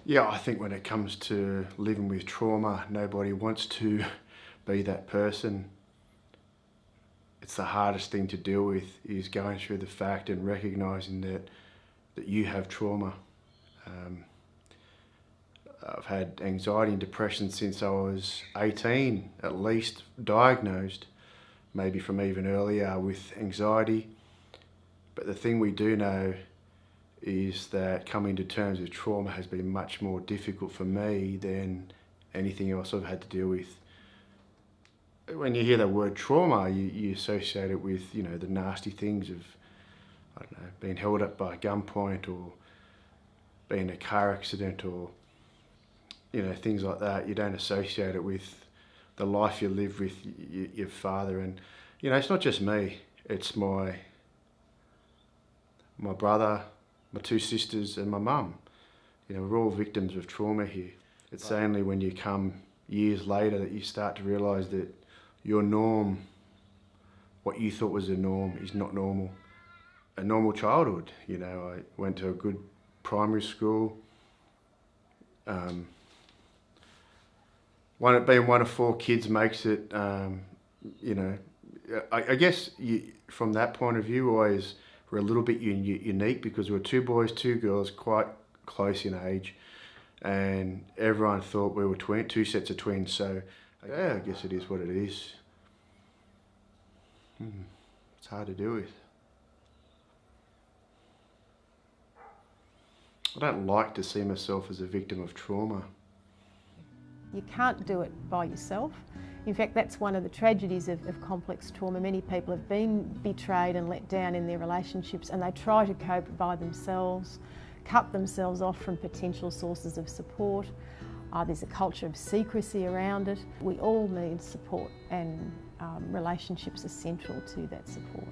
Yeah, I think when it comes to living with trauma, nobody wants to be that person. It's the hardest thing to deal with is going through the fact and recognising that you have trauma. Um, I've had anxiety and depression since I was 18, at least diagnosed, maybe from even earlier with anxiety. But the thing we do know is that coming to terms with trauma has been much more difficult for me than anything else I've had to deal with. When you hear the word trauma, you associate it with, the nasty things of, I don't know, being held up by gunpoint or being in a car accident or, things like that. You don't associate it with the life you live with your father. And, it's not just me. It's my brother, my two sisters and my mum. We're all victims of trauma here. It's only when you come years later that you start to realise that your norm, what you thought was a norm, is not normal. A normal childhood, I went to a good primary school. Being one of four kids makes it, I guess from that point of view, always were a little bit unique because we were two boys, two girls, quite close in age, and everyone thought we were two sets of twins. So, yeah, I guess it is what it is. It's hard to deal with. I don't like to see myself as a victim of trauma. You can't do it by yourself. In fact, that's one of the tragedies of complex trauma. Many people have been betrayed and let down in their relationships, and they try to cope by themselves, cut themselves off from potential sources of support. There's a culture of secrecy around it. We all need support, and relationships are central to that support.